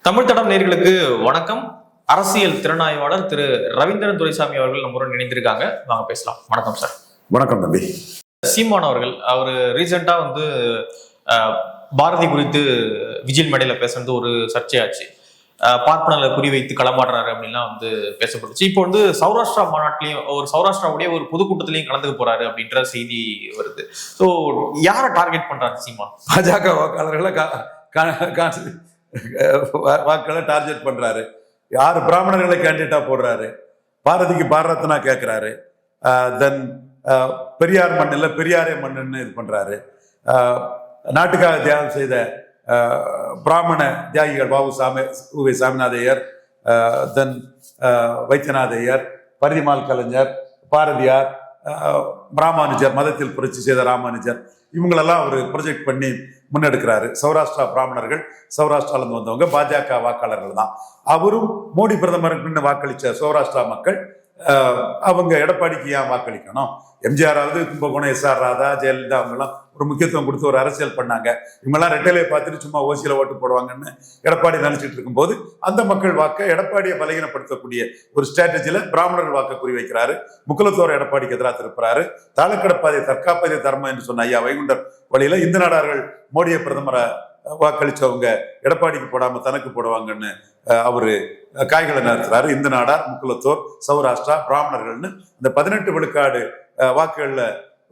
தமிழ் தடம் நேயர்களுக்கு வணக்கம். அரசியல் திறனாய்வாளர் திரு ரவீந்திரன் துரைசாமி அவர்கள் நம்முடன் இணைந்திருக்காங்க. வாங்க பேசலாம். வணக்கம் சார். வணக்கம் தம்பி. சீமான் அவர்கள் ரீசெண்டா பாரதி குறித்து விஜய் மேடையில பேசுறது ஒரு சர்ச்சையாச்சு. பார்ப்பனர்களை குறிவைத்து களமாடுறாரு அப்படின்லாம் பேசப்பட்டுச்சு. இப்போ சௌராஷ்டிரா மாநாட்டிலையும் சௌராஷ்டிராவுடைய ஒரு பொதுக்கூட்டத்திலையும் கலந்துக்க போறாரு அப்படின்ற செய்தி வருது. ஸோ யாரை டார்கெட் பண்றாரு சீமான்? பாஜக வாக்காளர்களை வாக்களை டார்கெட் பண்றாரு. யாரு பிராமணர்களை கேண்டிடேட்டா போடுறாரு, பாரதிக்கு பாரத்னா கேட்கிறாரு, தென் பெரியார் மண்ணில் பெரியாரே மண்ணுன்னு இது பண்றாரு. நாட்டுக்காக தியாகம் செய்த பிராமண தியாகிகள் வி சாமிநாதையர், தென் வைத்தியநாதையர், பரிதிமால் கலைஞர், பாரதியார், ராமானுஜர், மதத்தில் புரட்சி செய்த ராமானுஜர், இவங்களெல்லாம் அவர் ப்ரொஜெக்ட் பண்ணி முன்னெடுக்கிறாரு. சௌராஷ்டிரா பிராமணர்கள், சௌராஷ்டிராலேருந்து வந்தவங்க பாஜக வாக்காளர்கள் தான். அவரும் மோடி பிரதமருக்கு வாக்களிச்ச சௌராஷ்டிரா மக்கள் அவங்க எடப்பாடிக்கு ஏன் வாக்களிக்கணும்? எம்ஜிஆராவது கும்பகோணம், எஸ்ஆர் ராதா, ஜெயலலிதா அவங்கெல்லாம் ஒரு முக்கியத்துவம் கொடுத்து ஒரு அரசியல் பண்ணாங்க. இவங்கெல்லாம் ரெட்டையிலையை பார்த்துட்டு சும்மா ஓசியில ஓட்டு போடுவாங்கன்னு எடப்பாடி நினைச்சிட்டு இருக்கும்போது அந்த மக்கள் வாக்க எடப்பாடியை பலகீனப்படுத்தக்கூடிய ஒரு ஸ்ட்ராட்டஜியில பிராமணர்கள் வாக்க குறிவைக்கிறாரு. முக்குலத்தோர் எடப்பாடிக்கு எதிராக திருப்புறாரு. தாளக்கடப்பாதை தற்காப்பதே தர்மம் என்று சொன்ன ஐயா வைகுண்டர் வழியில இந்து நாடார்கள் மோடியை பிரதமரை வாக்களிச்சவங்க எடப்பாடிக்கு போடாம தனக்கு போடுவாங்கன்னு அவரு காய்களை நிறுத்துறாரு. இந்து நாடார், முக்குலத்தோர், சௌராஷ்டிரா, பிராமணர்கள்னு இந்த 18 விழுக்காடு வாக்குகள்ல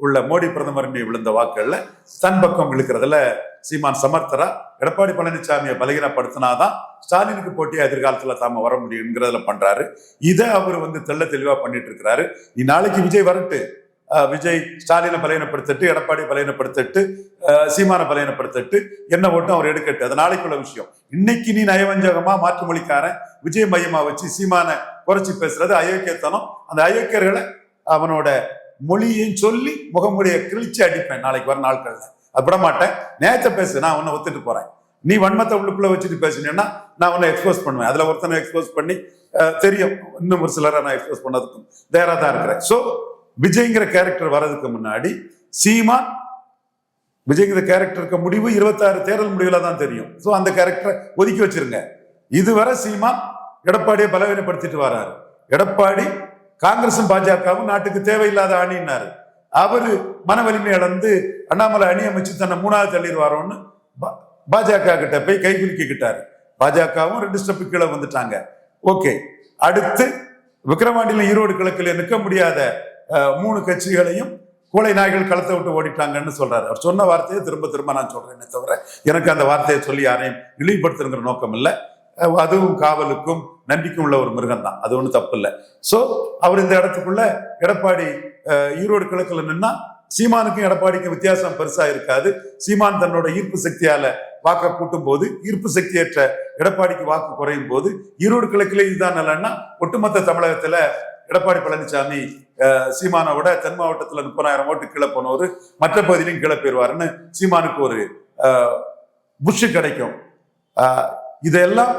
உள்ள மோடி பிரதமர் விழுந்த வாக்குகள்ல தன் பக்கம் இழுக்கிறதுல சீமான் சமர்த்தரா. எடப்பாடி பழனிசாமியை பலகீனப்படுத்தினாதான் ஸ்டாலினுக்கு போட்டியா எதிர்காலத்துல தாம வர முடியுங்கிறதுல பண்றாரு. இதை அவர் தெள்ள தெளிவா பண்ணிட்டு இருக்கிறாரு. நீ நாளைக்கு விஜய் வரட்டு, விஜய் ஸ்டாலினை பலகீனப்படுத்திட்டு, எடப்பாடி பலகீனப்படுத்திட்டு, சீமானை பலகீனப்படுத்திட்டு என்ன ஓட்டும் அவர் எடுக்கட்டு, அது நாளைக்குள்ள விஷயம். இன்னைக்கு நீ நயவஞ்சகமா மாற்று மொழிக்காரன் விஜய் மையமா வச்சு சீமானை குறைச்சி பேசுறது அயோக்கியத்தனம். அந்த அயோக்கியர்களை அவனோட மொழியும் சொல்லி முகமுடைய கிழிச்சு அடிப்பேன் நாளைக்கு வர நாட்கள்ல. அது விட மாட்டேன். நேரத்தை பேசு, நான் உன்னை ஒத்துட்டு போறேன். நீ வன்மத்தை உள்ளுக்குள்ள வச்சுட்டு பேசினேன்னா நான் உன்னை எக்ஸ்போஸ் பண்ணுவேன். அதுல ஒருத்தனை எக்ஸ்போஸ் பண்ணி தெரியும், இன்னும் ஒரு சிலரை நான் எக்ஸ்போஸ் பண்ணதுக்கும் தயாரா தான் இருக்கிறேன். ஸோ விஜய்ங்கிற கேரக்டர் வர்றதுக்கு முன்னாடி சீமான் விஜய்ங்கிற கேரக்டருக்கு முடிவு 26 தேர்தல் முடிவுல தான் தெரியும். ஸோ அந்த கேரக்டரை ஒதுக்கி வச்சிருங்க. இதுவரை சீமான் எடப்பாடியை பலவீனப்படுத்திட்டு வராரு. எடப்பாடி காங்கிரசும் பாஜகவும் நாட்டுக்கு தேவையில்லாத அணின்னாரு. அவரு மன வலிமை இழந்து அண்ணாமலை அணி அமைச்சு தன்னை 3வது தள்ளிடுவாரோன்னு பாஜக கிட்ட போய் கைகுலுக்கிக்கிட்டாரு. பாஜகவும் 2 ஸ்டெப்பு கீழே வந்துட்டாங்க. ஓகே, அடுத்து விக்கிரவாண்டியில ஈரோடு கிழக்கில் நிற்க முடியாத 3 கட்சிகளையும் கோழை நாய்கள் களத்தை விட்டு ஓடிட்டாங்கன்னு சொல்றாரு. அவர் சொன்ன வார்த்தையை திரும்ப திரும்ப நான் சொல்றேனே தவிர எனக்கு அந்த வார்த்தையை சொல்லி யாரையும் இழிவுபடுத்துங்கிற நோக்கம் இல்லை. அதுவும் காவலுக்கும் நன்றிக்கும் உள்ள ஒரு மிருகம் தான், அது ஒன்றும் தப்பு இல்லை. ஸோ அவர் இந்த இடத்துக்குள்ள எடப்பாடி ஈரோடு கிழக்குல நின்னா சீமானுக்கும் எடப்பாடிக்கும் வித்தியாசம் பெருசா இருக்காது. சீமான் தன்னோட ஈர்ப்பு சக்தியால வாக்க கூட்டும் போது, ஈர்ப்பு சக்தியற்ற எடப்பாடிக்கு வாக்கு குறையும் போது, ஈரோடு கிழக்குல இதுதான் நல்லன்னா ஒட்டுமொத்த தமிழகத்துல எடப்பாடி பழனிசாமி சீமானை விட தென் மாவட்டத்துல 30,000 ஓட்டு கீழே போனவர் மற்ற பகுதியிலும் கீழே போயிருவாருன்னு சீமானுக்கு ஒரு புஷ் கிடைக்கும். இதெல்லாம்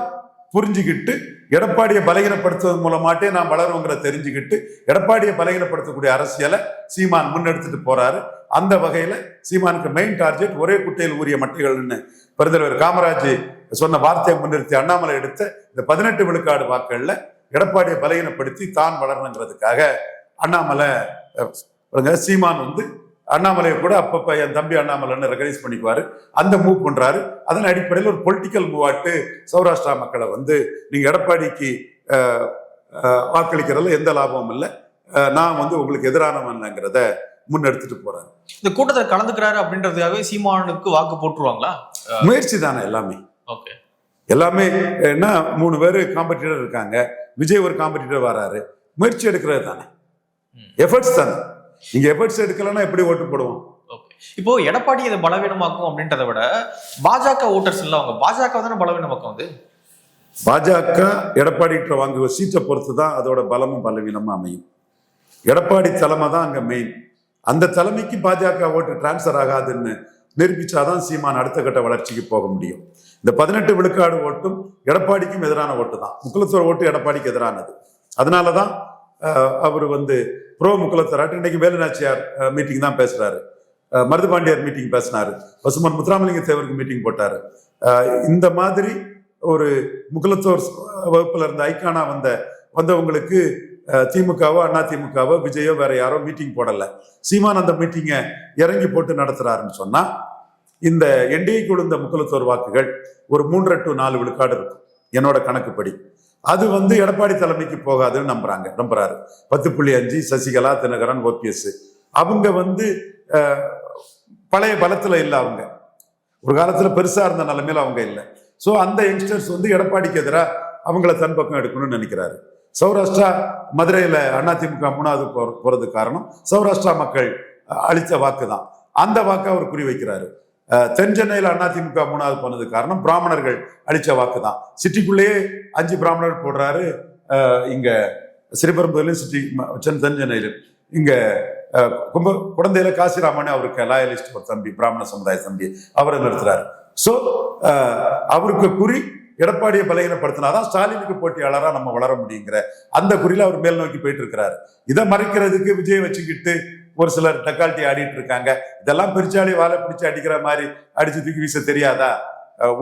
புரிஞ்சுக்கிட்டு எடப்பாடியை பலகீனப்படுத்துவதன் மூலமாட்டே நாம் வளருவோங்கிற தெரிஞ்சுக்கிட்டு எடப்பாடியை பலகீனப்படுத்தக்கூடிய அரசியலை சீமான் முன்னெடுத்துட்டு போறாரு. அந்த வகையில சீமானுக்கு மெயின் டார்கெட் ஒரே குட்டையில் ஊறிய மட்டைகள்னு பெருந்தலைவர் காமராஜ் சொன்ன வார்த்தையை முன்னிறுத்தி அண்ணாமலை எடுத்த இந்த 18 விழுக்காடு வாக்குகள்ல எடப்பாடியை பலகீனப்படுத்தி தான் வளரணுங்கிறதுக்காக அண்ணாமலை சீமான் அண்ணாமலையை கூட அப்பப்ப என் தம்பி அண்ணாமலைன்னு ரெகனைஸ் பண்ணிக்குவாரு. அந்த மூவ் பண்றாரு. அதன் அடிப்படையில் ஒரு பொலிட்டிக்கல் மூவாட்டு சௌராஷ்டிரா மக்களை நீங்க எடப்பாடிக்கு வாக்களிக்கிறதுல எந்த லாபமும் இல்லை, நான் உங்களுக்கு எதிரானவன்ங்கிறத முன்னெடுத்துட்டு போறாரு. இந்த கூட்டத்தில் கலந்துக்கிறாரு அப்படின்றதுக்காகவே சீமானுக்கு வாக்கு போட்டுருவாங்களா? முயற்சி தானே எல்லாமே. ஓகே, எல்லாமே என்ன 3 பேர் காம்படிட்டர் இருக்காங்க, விஜய் ஒரு காம்படிட்டர் வராரு, முயற்சி எடுக்கிறது தானே, எஃபர்ட்ஸ் தானே. நீங்க எஃபர்ட்ஸ் எடுக்கலன்னா எப்படி ஓட்டு போடுவோம்? இப்போ எடப்பாடி இதை பலவீனமாக்கும் அப்படின்றத விட பாஜக ஓட்டர்ஸ் இல்ல, அவங்க பாஜக தானே பலவீனமாக்கும். பாஜக எடப்பாடி வாங்குவ சீட்டை பொறுத்து தான் அதோட பலமும் பலவீனமும் அமையும். எடப்பாடி தலைமை தான் அங்க மெயின். அந்த தலைமைக்கு பாஜக ஓட்டு டிரான்ஸ்பர் ஆகாதுன்னு நிரூபிச்சாதான் சீமான் அடுத்த கட்ட வளர்ச்சிக்கு போக முடியும். இந்த 18 விழுக்காடு ஓட்டும் எடப்பாடிக்கும் எதிரான ஓட்டு தான். முக்குலத்தோர் ஓட்டு எடப்பாடிக்கு எதிரானது. அதனாலதான் அவர் ப்ரோ முக்குலத்தராட்டு இன்னைக்கு வேலுநாச்சியார் மீட்டிங் தான் பேசுறாரு, மருதுபாண்டியார் மீட்டிங் பேசினாரு, பசுமன் முத்துராமலிங்க தேவருக்கு மீட்டிங் போட்டாரு. இந்த மாதிரி ஒரு முகலத்தோர் வகுப்புல இருந்த ஐக்கானா வந்தவங்களுக்கு திமுகவோ அதிமுகவோ விஜயோ வேற யாரோ மீட்டிங் போடல. சீமான் அந்த மீட்டிங்கை இறங்கி போட்டு நடத்துறாருன்னு சொன்னா இந்த என்டிஏக்கு விழுந்த முகலத்தோர் வாக்குகள் ஒரு 3 to 4 விழுக்காடு இருக்கும் என்னோட கணக்குப்படி. அது எடப்பாடி தலைமைக்கு போகாதுன்னு நம்புறாரு. 10.5 சசிகலா, தினகரன், ஓபிஎஸ் அவங்க பழைய பலத்துல இல்லை. அவங்க ஒரு காலத்துல பெருசா இருந்த நிலைமையில அவங்க இல்லை. ஸோ அந்த யங்ஸ்டர்ஸ் எடப்பாடிக்கு எதிராக அவங்கள தன் பக்கம் எடுக்கணும்னு நினைக்கிறாரு. சௌராஷ்டிரா மதுரையில அதிமுக 3வது போறது காரணம் சௌராஷ்டிரா மக்கள் அளித்த வாக்கு தான். அந்த வாக்கை அவர் குறிவைக்கிறாரு. தென் சென்னையில் அதிமுக 3வது போனது காரணம் பிராமணர்கள் அளிச்ச வாக்கு தான். சிட்டிக்குள்ளேயே 5 பிராமணர்கள் போடுறாரு. இங்க ஸ்ரீபெரும்புதூர்லயும் சிட்டி தென் சென்னையிலும் இங்க குழந்தையில காசிராமனே அவருக்கு லாயலிஸ்ட் ஒரு தம்பி, பிராமண சமுதாய தம்பி, அவரை நிறுத்துறாரு. ஸோ அவருக்கு குறி எடப்பாடியை பலகீனப்படுத்தினாதான் ஸ்டாலினுக்கு போட்டியாளரா நம்ம வளர முடியுங்கிற அந்த குறியில அவர் மேல் நோக்கி போயிட்டு இருக்கிறாரு. இதை மறைக்கிறதுக்கு விஜய் வச்சுக்கிட்டு ஒரு சிலர் டக்கால்ட்டி ஆடிட்டு இருக்காங்க. இதெல்லாம் பெருச்சாடி வாழை பிடிச்சு அடிக்கிற மாதிரி அடிச்சு தூக்கி வீச தெரியாதா?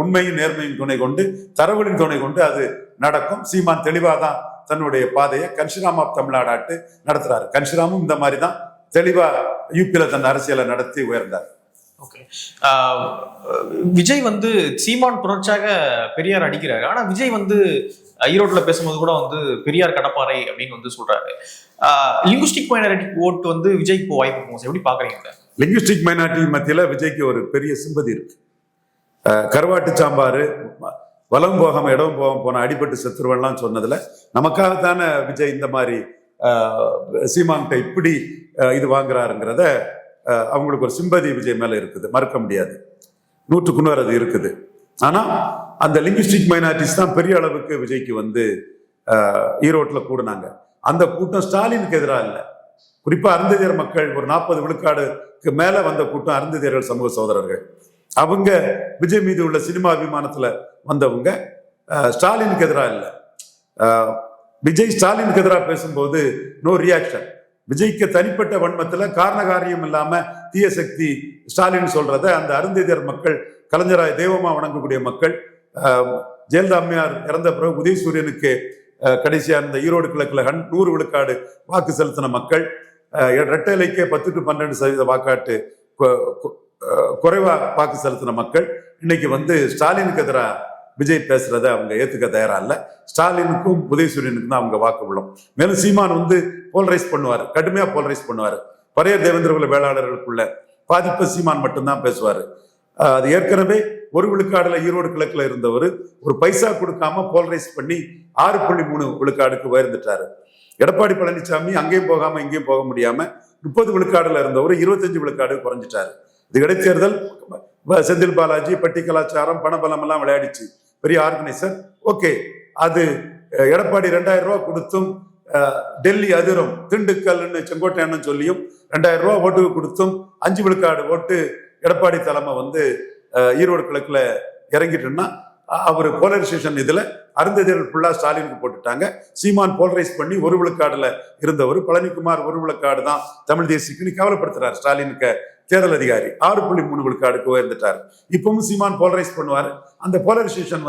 உண்மையும் நேர்மையும் துணை கொண்டு, தரவுகளின் துணை கொண்டு அது நடக்கும். சீமான் தெளிவாதான் தன்னுடைய பாதையை கன்ஷிராம் ஆஃப் தமிழ்நாடாட்டு நடத்துறாரு. கன்ஷிராமும் இந்த மாதிரி தான் தெளிவா யூபியில தன் அரசியலை நடத்தி உயர்ந்தார். ஓகே, விஜய் சீமான் தொடர்ச்சியாக பெரியார் அடிக்கிறாரு. ஆனா விஜய் ஈரோட்ல பேசும்போது கூட பெரியார் கடப்பாறை அப்படின்னு சொல்றாரு. லிங்குஸ்டிக் மைனாரிட்டி ஓட்டு விஜய்க்கு இப்போ வாய்ப்பு போகும். எப்படி பாக்குறீங்க? லிங்குஸ்டிக் மைனாரிட்டி மத்தியில விஜய்க்கு ஒரு பெரிய சிம்பதி இருக்கு. கருவாட்டு சாம்பாரு வலம் போகாம இடம் போகாம போன அடிபட்டு செத்துருவெல்லாம் சொன்னதுல நமக்காகத்தானே விஜய் இந்த மாதிரி சீமான்கிட்ட இப்படி இது வாங்குறாருங்கிறத அவங்களுக்கு ஒரு சிம்பதி விஜய் மேல இருக்குது, மறக்க முடியாது. 100க்கு 100 அது இருக்குது. ஆனா அந்த லிங்குஸ்டிக் மைனாரிட்டிஸ் தான் பெரிய அளவுக்கு விஜய்க்கு ஈரோட்ல கூடுனாங்க. அந்த கூட்டம் ஸ்டாலினுக்கு எதிராக இல்லை. குறிப்பா அருந்ததியர் மக்கள் ஒரு 40 விழுக்காடுக்கு மேல வந்த கூட்டம் அருந்ததியர்கள் சமூக சகோதரர்கள். அவங்க விஜய் மீது உள்ள சினிமா அபிமானத்துல வந்தவங்க. ஸ்டாலினுக்கு எதிராக இல்லை. விஜய் ஸ்டாலினுக்கு எதிராக பேசும்போது நோ ரியாக்ஷன். விஜய்க்கு தனிப்பட்ட வன்மத்துல காரணகாரியம் இல்லாம தீய சக்தி ஸ்டாலின் சொல்றத அந்த அருந்ததியர் மக்கள், கலைஞராய் தெய்வமா வணங்கக்கூடிய மக்கள், ஜெயலலிதா அம்மையார் இறந்த பிறகு உதயசூரியனுக்கு கடைசியா இருந்த ஈரோடு கிழக்குல 100 விழுக்காடு வாக்கு செலுத்தின மக்கள், ரெட்டைலைக்கே 10 to 12% வாக்காட்டு குறைவா வாக்கு செலுத்தின மக்கள் இன்னைக்கு ஸ்டாலினுக்கு எதிராக விஜய் பேசுறத அவங்க ஏத்துக்க தயாரா இல்ல. ஸ்டாலினுக்கும் உதயசூரியனுக்கும் தான் அவங்க வாக்கு விழும். மேலும் சீமான் போலரைஸ் பண்ணுவாரு, கடுமையா போலரைஸ் பண்ணுவாரு. பரையர் தேவேந்திரகுல வேளாளர்களுக்குள்ள பாதிப்பு சீமான் மட்டும்தான் பேசுவாரு. அது ஏற்கனவே 1 விழுக்காடுல ஈரோடு கிழக்குல இருந்தவர் ஒரு பைசா கொடுக்காம போலரைஸ் பண்ணி 6.3 விழுக்காடுக்கு உயர்ந்துட்டாரு. எடப்பாடி பழனிசாமி அங்கேயும் போகாம இங்கேயும் போக முடியாம 30 விழுக்காடுல இருந்தவர் 25 விழுக்காடு குறைஞ்சிட்டாரு. இது இடைத்தேர்தல் செந்தில் பாலாஜி பட்டி கலாச்சாரம் பணபலம் எல்லாம் விளையாடிச்சு, பெரிய ஆர்கனைசர். ஓகே, அது எடப்பாடி 2000 ரூபாய் கொடுத்தும் டெல்லி அதிரும் திண்டுக்கல்னு செங்கோட்டையன்னு சொல்லியும் 2000 ரூபாய் ஓட்டுக்கு கொடுத்தும் 5 விழுக்காடு ஓட்டு எடப்பாடி தலைமை ஈரோடு கிழக்குல இறங்கிட்டுன்னா அவர் போலரைசேஷன் இதுல அருந்ததியர்கள் ஃபுல்லா ஸ்டாலினுக்கு போட்டுட்டாங்க. சீமான் போலரைஸ் பண்ணி 1 விழுக்காடுல இருந்தவர் பழனிக்குமார் 1 விழுக்காடு தான் தமிழ் தேசியக்குன்னு கவலைப்படுத்துறாரு. ஸ்டாலினுக்கு தேர்தல் அதிகாரி 6.3 விழுக்காடுக்கு உயர்ந்துட்டார். இப்பவும் சீமான் போலரைஸ் பண்ணுவாரு. அந்த போலரைசேஷன்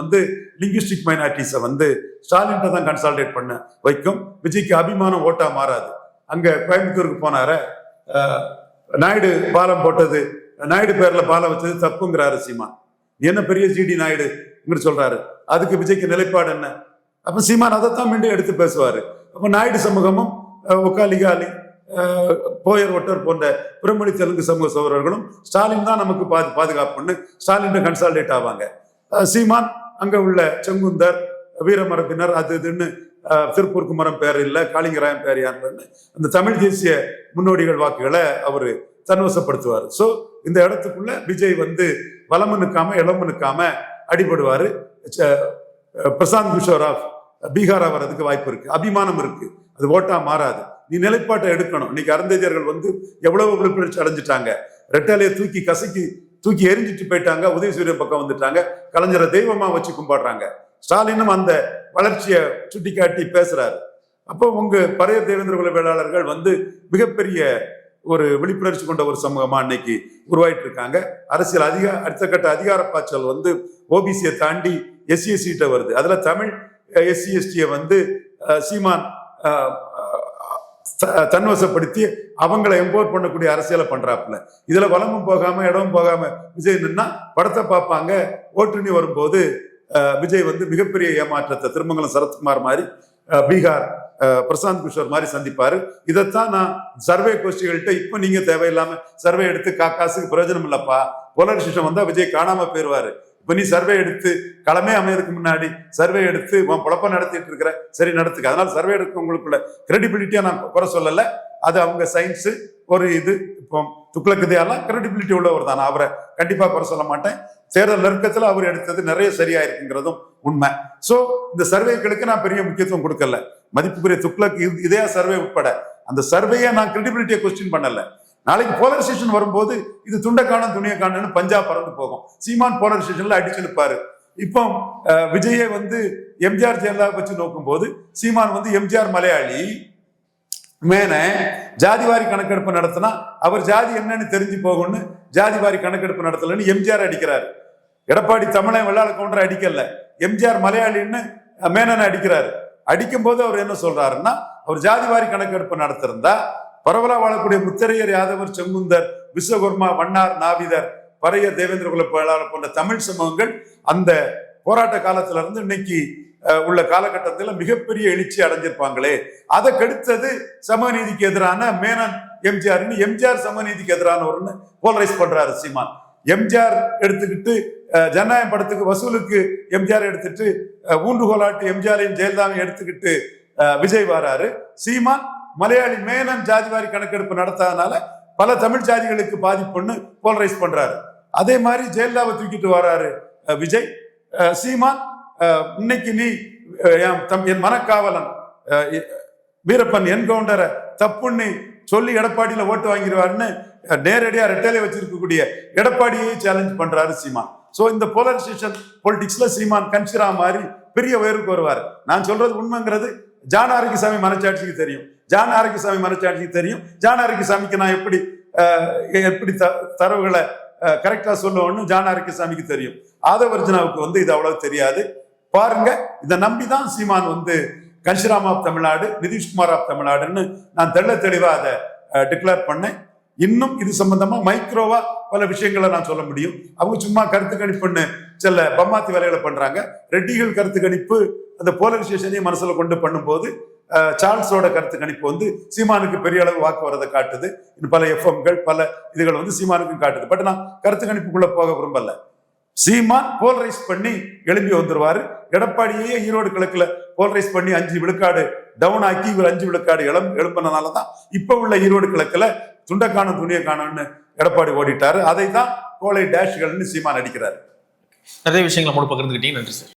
லிங்குஸ்டிக் மைனாரிட்டிஸை ஸ்டாலின் தான் கன்சால்டேட் பண்ண வைக்கும். விஜய்க்கு அபிமானம் ஓட்டா மாறாது. அங்க கோயம்புத்தூருக்கு போனார நாயுடு பாலம் போட்டது, நாயுடு பேர்ல பாலம் வச்சது தப்புங்கிறாரு சீமான். என்ன பெரிய ஜிடி நாயுடு சொல்றாரு, அதுக்கு விஜய்க்கு நிலைப்பாடு என்ன? அப்ப சீமான் அதைத்தான் மீண்டும் எடுத்து பேசுவாரு. அப்ப நாயுடு சமூகமும் ஒக்காலிகாலி போயர் ஒட்டர் போன்ற பிறமொழி தெலுங்கு சமூக சகோதரர்களும் ஸ்டாலின் தான் நமக்கு பாதுகாப்புன்னு ஸ்டாலின் கன்சால்டேட் ஆவாங்க. சீமான் அங்க உள்ள செங்குந்தர் வீரமரபினர் அது இதுன்னு திருப்பூர் குமரம் பேர் இல்லை, காளிங்கராயன் பேர் யாருன்னு அந்த தமிழ் தேசிய முன்னோடிகள் வாக்குகளை அவரு தன்வசப்படுத்துவார். ஸோ இந்த இடத்துக்குள்ள விஜய் வலமு நிற்காம இளமு நிற்காம அடிபடுவாரு. பிரசாந்த் கிஷோராவ் பீகாரா வர்றதுக்கு வாய்ப்பு இருக்கு. அபிமானம் இருக்கு, அது ஓட்டா மாறாது. நீ நிலைப்பாட்டை எடுக்கணும். இன்னைக்கு அருந்ததியர்கள் எவ்வளவு விழிப்புணர்ச்சி அடைஞ்சிட்டாங்க. ரெட்டாலையை தூக்கி எரிஞ்சிட்டு போயிட்டாங்க. உதயசூரியன் பக்கம் வந்துட்டாங்க. கலைஞரை தெய்வமா வச்சு கும்பிடுறாங்க. ஸ்டாலினும் அந்த வளர்ச்சியை சுட்டி காட்டி பேசுறாரு. அப்போ உங்க பரையர் தேவேந்திரகுல வேளாளர்கள் மிகப்பெரிய ஒரு விழிப்புணர்ச்சி கொண்ட ஒரு சமூகமா இன்னைக்கு உருவாயிட்டு இருக்காங்க. அரசியல் அடுத்த கட்ட அதிகார பாய்ச்சல் ஓபிசியை தாண்டி SC/ST கிட்ட வருது. அதுல தமிழ் SC/ST வந்து சீமான் தன்வசப்படுத்தி அவங்களை எம்போர் பண்ணக்கூடிய அரசியலை பண்றாப்புல. இதுல வளமும் போகாம இடமும் போகாம விஜய் நின்னா படத்தை பார்ப்பாங்க. ஓட்டுநி வரும்போது விஜய் வந்து மிகப்பெரிய ஏமாற்றத்தை திருமங்கலம் சரத்குமார் மாதிரி, பீகார் பிரசாந்த் கிஷோர் மாதிரி சந்திப்பாரு. இதைத்தான் நான் சர்வே கோஷ்டிகள்கிட்ட இப்ப நீங்க தேவையில்லாம சர்வே எடுத்து காசுக்கு பிரயோஜனம் இல்லப்பா, போலரைசேஷன் வந்தா விஜய் காணாம போயிருவாரு. இப்ப நீ சர்வே எடுத்து களமே அமையறதுக்கு முன்னாடி சர்வே எடுத்து பொழப்ப நடத்திட்டு இருக்கிற, சரி நடத்துக்க. அதனால சர்வே எடுக்க உங்களுக்குள்ள கிரெடிபிலிட்டியா நான் குறை சொல்லல. அது அவங்க சயின்ஸ் ஒரு இது. இப்போ துக்ளக்குதியாலாம் கிரெடிபிலிட்டி உள்ளவர் தான், அவரை கண்டிப்பா குறை சொல்ல மாட்டேன். தேர்தல் நெருக்கத்துல அவர் எடுத்தது நிறைய சரியா இருக்குங்கிறதும் உண்மை. சோ இந்த சர்வேக்களுக்கு நான் பெரிய முக்கியத்துவம் கொடுக்கல. மதிப்புக்குரிய துக்ளக் இதே சர்வே உட்பட அந்த சர்வேயை நான் கிரெடிபிலிட்டியை கொஸ்டின் பண்ணல. நாளைக்கு போலரைசேஷன் வரும்போது இது துண்டக்கான துணியை காணு பஞ்சாப் பறந்து போகும். சீமான் போலரைசேஷன்ல அடிச்சு நிற்பாரு. இப்போ விஜயை வந்து எம்ஜிஆர் ஜெயலலிதா வச்சு நோக்கும் போது சீமான் வந்து எம்ஜிஆர் மலையாளி, மேன ஜாதிவாரி கணக்கெடுப்பு நடத்தினா அவர் ஜாதி என்னன்னு தெரிஞ்சு போகும்னு ஜாதிவாரி கணக்கெடுப்பு நடத்தலன்னு எம்ஜிஆர் அடிக்கிறாரு. எடப்பாடி தமிழன் வெள்ளாள கவுண்டர் அடிக்கல, எம்ஜிஆர் மலையாளின்னு மேனனை அடிக்கிறாரு. அடிக்கும் போது அவர் என்ன சொல்றாருன்னா, அவர் ஜாதிவாரி கணக்கெடுப்பு நடத்திருந்தா பரவலா வாழக்கூடிய முத்தரையர், யாதவர், செங்குந்தர், விஸ்வகர்மா, வண்ணார், நாவிதர், பறையர், தேவேந்திர குல வேளாளர் போன்ற தமிழ் சமூகங்கள் அந்த போராட்ட காலத்துல இருந்து இன்னைக்கு உள்ள காலகட்டத்தில் மிகப்பெரிய எழுச்சி அடைஞ்சிருப்பாங்களே. அதை கெடுத்தது சமநீதிக்கு எதிரான மேனன் எம்ஜிஆர். எம்ஜிஆர் சமநீதிக்கு எதிரானவர்னு போலரைஸ் பண்றாரு சீமான். எம்ஜிஆர் எடுத்துக்கிட்டு ஜனநாயக படத்துக்கு வசூலுக்கு எம்ஜிஆர் எடுத்துட்டு ஊன்றுகோலாட்டு எம்ஜிஆரையும் ஜெயலலிதாவையும் எடுத்துக்கிட்டு விஜய் வராரு. சீமான் மலையாளி மேனன் ஜாதிவாரி கணக்கெடுப்பு நடத்தாதனால பல தமிழ் ஜாதிகளுக்கு பாதிப்புன்னு போலரைஸ் பண்றாரு. அதே மாதிரி ஜெயலலிதாவை தூக்கிட்டு வராரு விஜய். சீமான் இன்னைக்கு நீ என் மனக்காவலன் வீரப்பன் என்கவுண்டரை தப்புன்னு சொல்லி எடப்பாடியில ஓட்டு வாங்கிடுவாருன்னு நேரடியா ரெட்டையில வச்சிருக்கக்கூடிய எடப்பாடியை சேலஞ்ச் பண்றாரு சீமான். சோ இந்த போலரைசேஷன் பொலிட்டிக்ஸ்ல சீமான் கன்சிரா மாதிரி பெரிய உயர்வுக்கு வருவார். நான் சொல்றது உண்மைங்கிறது ஜான் ஆரோக்கியசாமி மனச்சாட்சிக்கு தெரியும், ஜான் ஆரோக்கியசாமி மனச்சாட்சிக்கு தெரியும். ஜான் ஆரோக்கியசாமிக்கு நான் எப்படி தரவுகளை கரெக்டா சொல்லுவோம்னு ஜான் ஆரோக்கியசாமிக்கு தெரியும். ஆதவர்ஜனாவுக்கு வந்து இது அவ்வளவு தெரியாது. பாருங்க, இதை நம்பிதான் சீமான் வந்து கன்ஷிராம் ஆப் தமிழ்நாடு, நிதிஷ்குமார் ஆப் தமிழ்நாடுன்னு நான் தெளிவா அதை டிக்ளேர் பண்ணேன். இன்னும் இது சம்பந்தமா மைக்ரோவா பல விஷயங்களை நான் சொல்ல முடியும். அவங்க சும்மா கருத்து கணிப்புன்னு சில பம்மாத்தி வேலைகளை பண்றாங்க. ரெட்டிகள் கருத்து கணிப்பு அந்த போலரைசேஷனையும் மனசுல கொண்டு பண்ணும்போது சார்ல்ஸோட கருத்து கணிப்பு வந்து சீமானுக்கு பெரிய அளவு வாக்கு வரதை காட்டுது. இன்னும் பல எஃப்எம்கள் பல இதுகள் வந்து சீமானுக்கும் காட்டுது. பட் நான் கருத்து கணிப்புக்குள்ள போக விரும்பல. சீமான் போலரைஸ் பண்ணி எழும்பி வந்துருவாரு. எடப்பாடியே ஈரோடு கிழக்குல போலரைஸ் பண்ணி 5 விழுக்காடு டவுன் ஆக்கி இவர் 5 விழுக்காடு எழும்பினாலதான் இப்ப உள்ள ஈரோடு கிழக்குல துண்டக்கான துணியை காணும்னு எடப்பாடி ஓடிட்டாரு. அதை தான் கோலை டேஷ்கள்னு சீமான் அடிக்கிறாரு. நிறைய விஷயங்களை மூணு பகிர்ந்துக்கிட்டீங்க. நன்றி சார்.